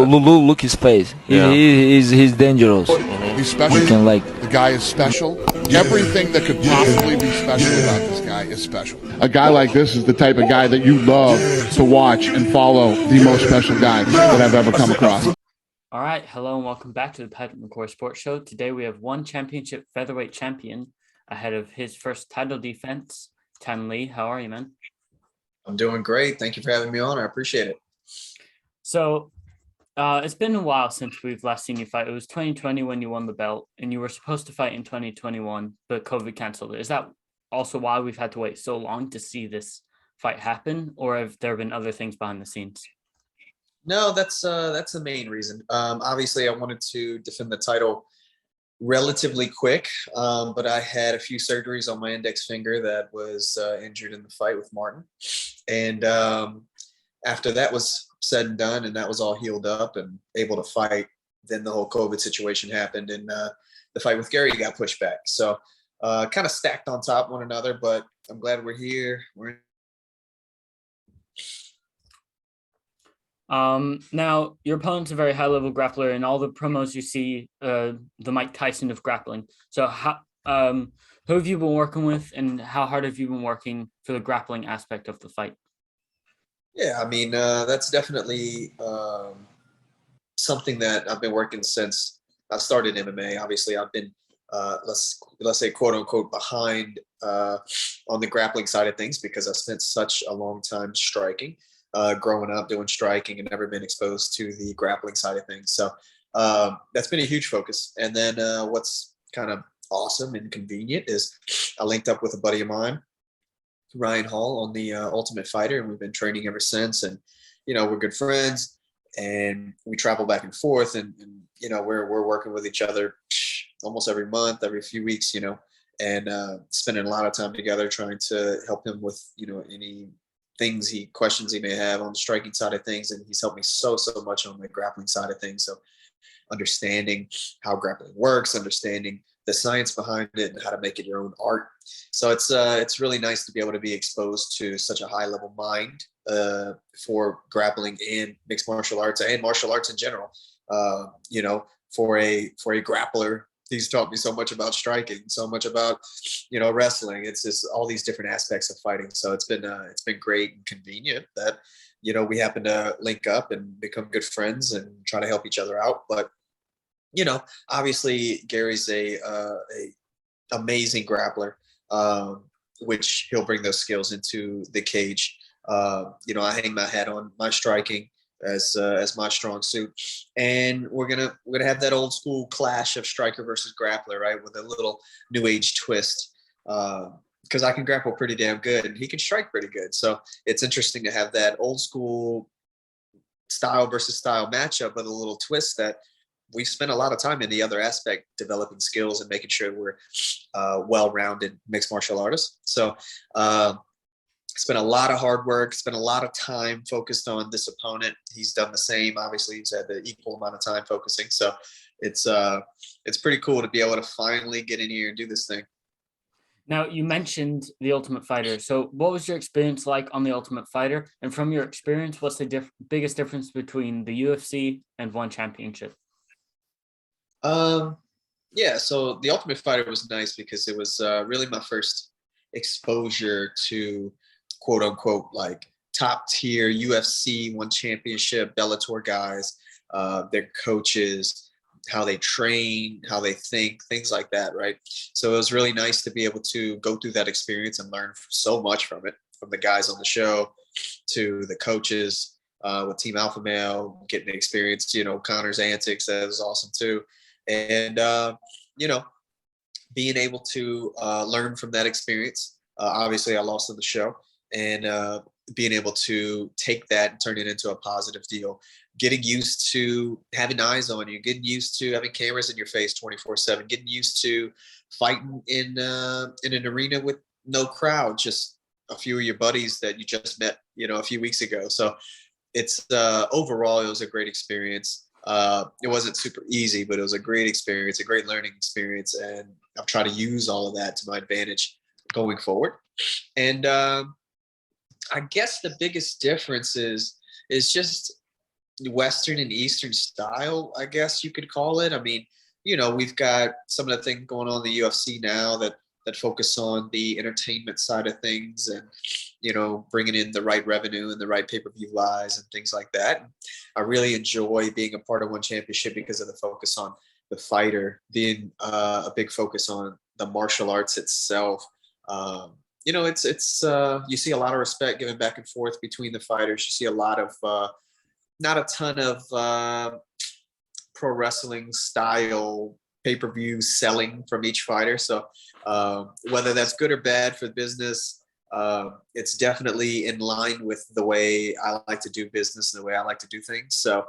Look his face. Yeah. He's dangerous. He's special. You can like. The guy is special. Everything that could possibly be special about this guy is special. A guy like this is the type of guy that you love to watch and follow. The most special guy that I've ever come across. All right, hello and welcome back to the Patrick McCorry Sports Show. Today we have one championship featherweight champion ahead of his first title defense, Thanh. How are you, man? I'm doing great. Thank you for having me on. I appreciate it. So it's been a while since we've last seen you fight. It was 2020 when you won the belt, and you were supposed to fight in 2021, but COVID canceled it. Is that also why we've had to wait so long to see this fight happen, or have there been other things behind the scenes? No, that's the main reason. Obviously, I wanted to defend the title relatively quick, but I had a few surgeries on my index finger that was injured in the fight with Martin. And after that was said and done, and that was all healed up and able to fight, then the whole COVID situation happened, and the fight with Gary got pushed back. So kind of stacked on top of one another, but I'm glad we're here. Now, your opponent's a very high-level grappler. In all the promos you see, the Mike Tyson of grappling. So who have you been working with, and how hard have you been working for the grappling aspect of the fight? Yeah, I mean, that's definitely something that I've been working since I started MMA. Obviously, I've been, let's say, quote unquote, behind on the grappling side of things because I spent such a long time striking, growing up doing striking, and never been exposed to the grappling side of things. So that's been a huge focus. And then what's kind of awesome and convenient is I linked up with a buddy of mine, Ryan Hall, on the Ultimate Fighter, and we've been training ever since. And we're good friends, and we travel back and forth, and we're working with each other almost every month, every few weeks, and spending a lot of time together trying to help him with any questions he may have on the striking side of things. And he's helped me so much on the grappling side of things. So understanding how grappling works, understanding the science behind it, and how to make it your own art. So it's really nice to be able to be exposed to such a high level mind for grappling and mixed martial arts and martial arts in general. For a grappler, he's taught me so much about striking, so much about wrestling. It's just all these different aspects of fighting. So it's been great and convenient that we happen to link up and become good friends and try to help each other out. But obviously Gary's a amazing grappler, which he'll bring those skills into the cage. I hang my hat on my striking as my strong suit, and we're gonna have that old school clash of striker versus grappler, right, with a little new age twist. Because I can grapple pretty damn good, and he can strike pretty good. So it's interesting to have that old school style versus style matchup with a little twist that we've spent a lot of time in the other aspect, developing skills and making sure we're well-rounded mixed martial artists. So it's been a lot of hard work, spent a lot of time focused on this opponent. He's done the same. Obviously, he's had the equal amount of time focusing. So it's pretty cool to be able to finally get in here and do this thing. Now, you mentioned the Ultimate Fighter. So what was your experience like on the Ultimate Fighter? And from your experience, what's the biggest difference between the UFC and one championship? Yeah, so the Ultimate Fighter was nice because it was really my first exposure to quote unquote like top tier UFC one championship Bellator guys, their coaches, how they train, how they think, things like that, right? So it was really nice to be able to go through that experience and learn so much from it, from the guys on the show to the coaches with Team Alpha Male, getting to experience, Connor's antics. That was awesome too. And, being able to learn from that experience. Obviously, I lost on the show, and being able to take that and turn it into a positive deal. Getting used to having eyes on you, getting used to having cameras in your face 24/7, getting used to fighting in an arena with no crowd, just a few of your buddies that you just met, a few weeks ago. So it's overall, it was a great experience. It wasn't super easy, but it was a great experience, a great learning experience. And I've tried to use all of that to my advantage going forward. And I guess the biggest difference is just, Western and Eastern style, I guess you could call it. I mean, we've got some of the things going on in the UFC now that focus on the entertainment side of things, and bringing in the right revenue and the right pay-per-view buys and things like that. I really enjoy being a part of One Championship because of the focus on the fighter, being a big focus on the martial arts itself. It's you see a lot of respect given back and forth between the fighters. You see a lot of not a ton of pro wrestling style pay-per-view selling from each fighter. So whether that's good or bad for business, it's definitely in line with the way I like to do business and the way I like to do things. So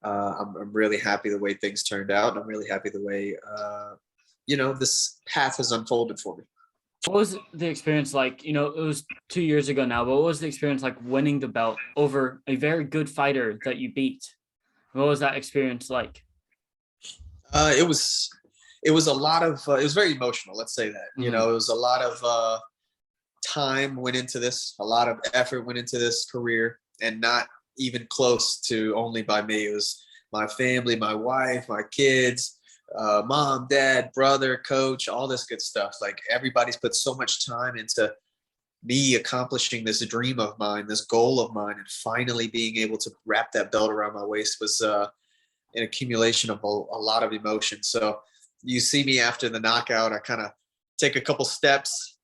I'm really happy the way things turned out. And I'm really happy the way, this path has unfolded for me. What was the experience like? It was 2 years ago now, but what was the experience like winning the belt over a very good fighter that you beat? What was that experience like? It was a lot of, it was very emotional. Let's say that, it was a lot of time went into this, a lot of effort went into this career, and not even close to only by me. It was my family, my wife, my kids, mom, dad, brother, coach, all this good stuff. Like, everybody's put so much time into me accomplishing this dream of mine, this goal of mine, and finally being able to wrap that belt around my waist was an accumulation of a lot of emotion. So you see me after the knockout, I kind of take a couple steps,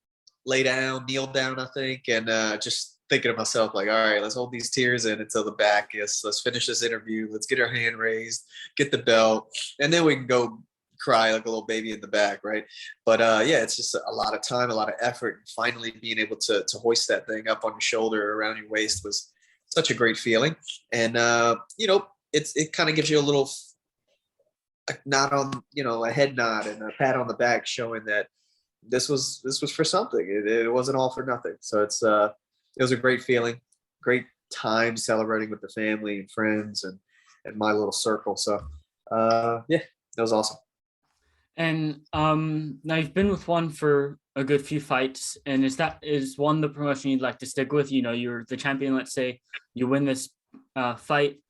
lay down, kneel down, I think, and just thinking to myself, like, all right, let's hold these tears in until the back. Yes, let's finish this interview. Let's get our hand raised, get the belt, and then we can go cry like a little baby in the back, right? But it's just a lot of time, a lot of effort, and finally being able to hoist that thing up on your shoulder, around your waist, was such a great feeling. And it kind of gives you a little nod on, a head nod and a pat on the back, showing that this was for something. It wasn't all for nothing. So it was a great feeling, great time celebrating with the family and friends and my little circle. So it was awesome. And now you've been with one for a good few fights, and is one the promotion you'd like to stick with? You're the champion. Let's say you win this fight,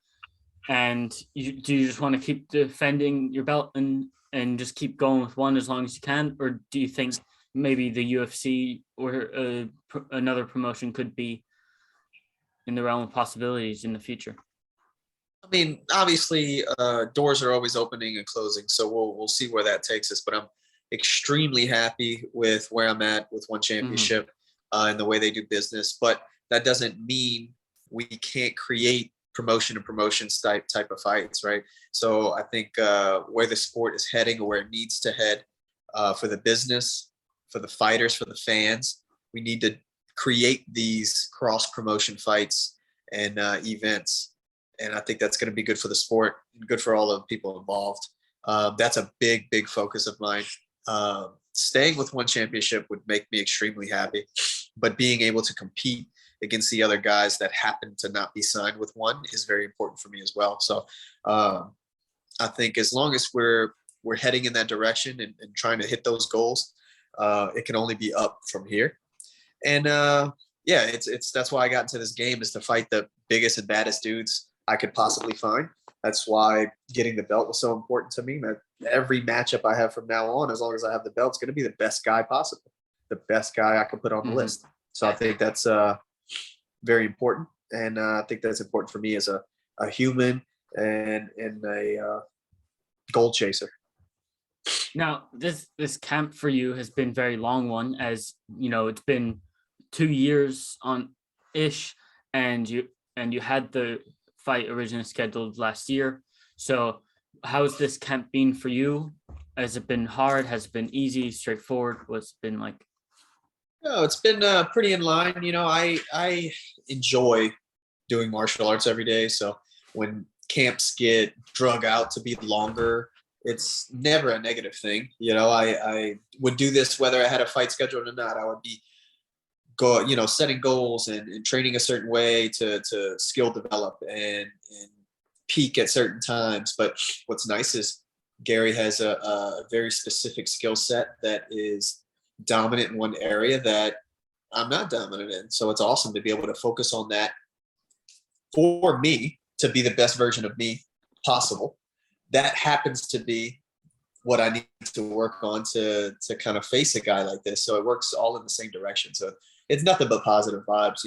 and do you just want to keep defending your belt and just keep going with one as long as you can, or do you think maybe the UFC or another promotion could be in the realm of possibilities in the future? I mean, obviously, doors are always opening and closing, so we'll see where that takes us. But I'm extremely happy with where I'm at with One Championship and the way they do business. But that doesn't mean we can't create promotion and promotions type of fights, right? So I think where the sport is heading, or where it needs to head, for the business, for the fighters, for the fans, we need to create these cross promotion fights and events. And I think that's going to be good for the sport and good for all of the people involved. That's a big focus of mine. Staying with One Championship would make me extremely happy, but being able to compete against the other guys that happen to not be signed with one is very important for me as well. So I think as long as we're heading in that direction and trying to hit those goals, it can only be up from here. And that's why I got into this game, is to fight the biggest and baddest dudes I could possibly find. That's why getting the belt was so important to me. Every matchup I have from now on, as long as I have the belt, it's going to be the best guy possible, the best guy I can put on the list. So I think that's very important. And I think that's important for me as a human and a goal chaser. Now, this camp for you has been a very long one, as it's been 2 years on ish, and you had the fight originally scheduled last year. So how's this camp been for you? Has it been hard? Has it been easy, straightforward? What's it been like? No, it's been pretty in line. I enjoy doing martial arts every day. So when camps get drug out to be longer, it's never a negative thing. I would do this whether I had a fight scheduled or not. I would be setting goals and training a certain way to skill develop and peak at certain times. But what's nice is Gary has a very specific skill set that is dominant in one area that I'm not dominant in. So it's awesome to be able to focus on that for me, to be the best version of me possible. That happens to be what I need to work on to kind of face a guy like this. So it works all in the same direction. So it's nothing but positive vibes,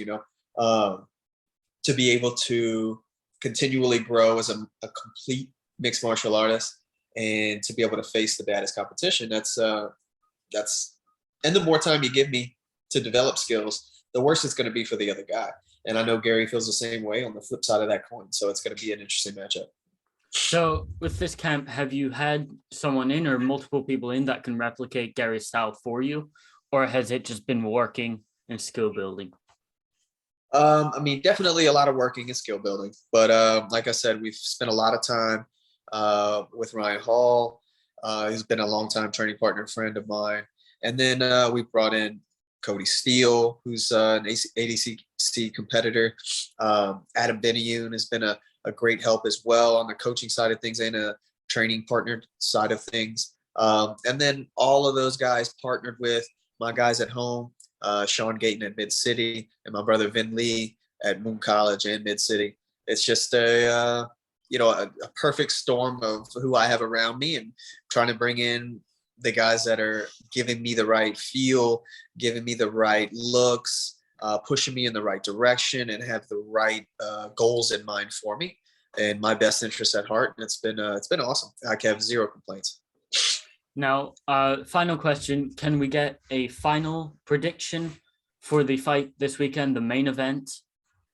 to be able to continually grow as a complete mixed martial artist and to be able to face the baddest competition. That's and the more time you give me to develop skills, the worse it's going to be for the other guy. And I know Gary feels the same way on the flip side of that coin. So it's going to be an interesting matchup. So with this camp, have you had someone in or multiple people in that can replicate Gary's style for you? Or has it just been working and skill building? Definitely a lot of working and skill building. But like I said, we've spent a lot of time with Ryan Hall. He's been a longtime training partner, friend of mine. And then we brought in Cody Steele, who's an ADCC competitor. Adam Benayoun has been a great help as well on the coaching side of things and a training partner side of things. And then all of those guys partnered with my guys at home, Sean Gayton at Mid-City and my brother Vin Lee at Moon College and Mid-City. It's just a perfect storm of who I have around me and trying to bring in the guys that are giving me the right feel, giving me the right looks, pushing me in the right direction and have the right goals in mind for me and my best interests at heart. And it's been awesome. I have zero complaints. Now, final question. Can we get a final prediction for the fight this weekend, the main event?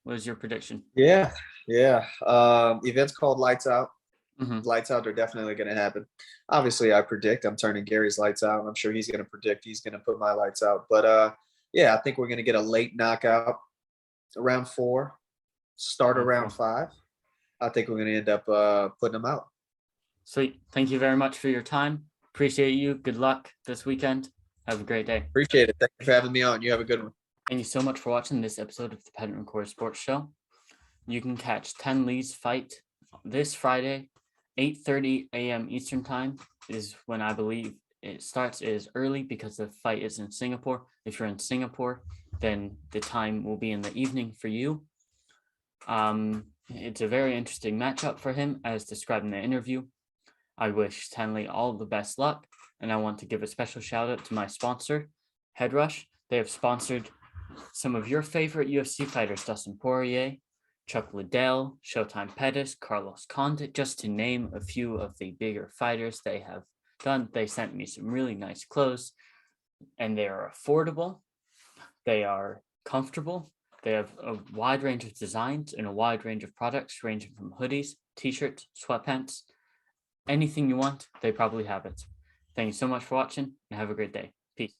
What is your prediction? Yeah. Event's called Lights Out. Mm-hmm. Lights Out are definitely going to happen. Obviously, I predict I'm turning Gary's lights out. I'm sure he's going to predict he's going to put my lights out. But I think we're going to get a late knockout around 4, start around 5. I think we're going to end up putting them out. Sweet. Thank you very much for your time. Appreciate you. Good luck this weekend. Have a great day. Appreciate it. Thank you for having me on. You have a good one. Thank you so much for watching this episode of the Patrick McCorry Sports Show. You can catch Thanh Le's fight this Friday, 8:30 a.m. Eastern Time is when I believe it starts. It is early because the fight is in Singapore. If you're in Singapore, then the time will be in the evening for you. It's a very interesting matchup for him, as described in the interview. I wish Thanh Le all the best luck, and I want to give a special shout out to my sponsor, Headrush. They have sponsored some of your favorite UFC fighters, Dustin Poirier, Chuck Liddell, Showtime Pettis, Carlos Condit, just to name a few of the bigger fighters they have done. They sent me some really nice clothes, and they are affordable. They are comfortable. They have a wide range of designs and a wide range of products, ranging from hoodies, t-shirts, sweatpants, anything you want, they probably have it. Thank you so much for watching, and have a great day. Peace.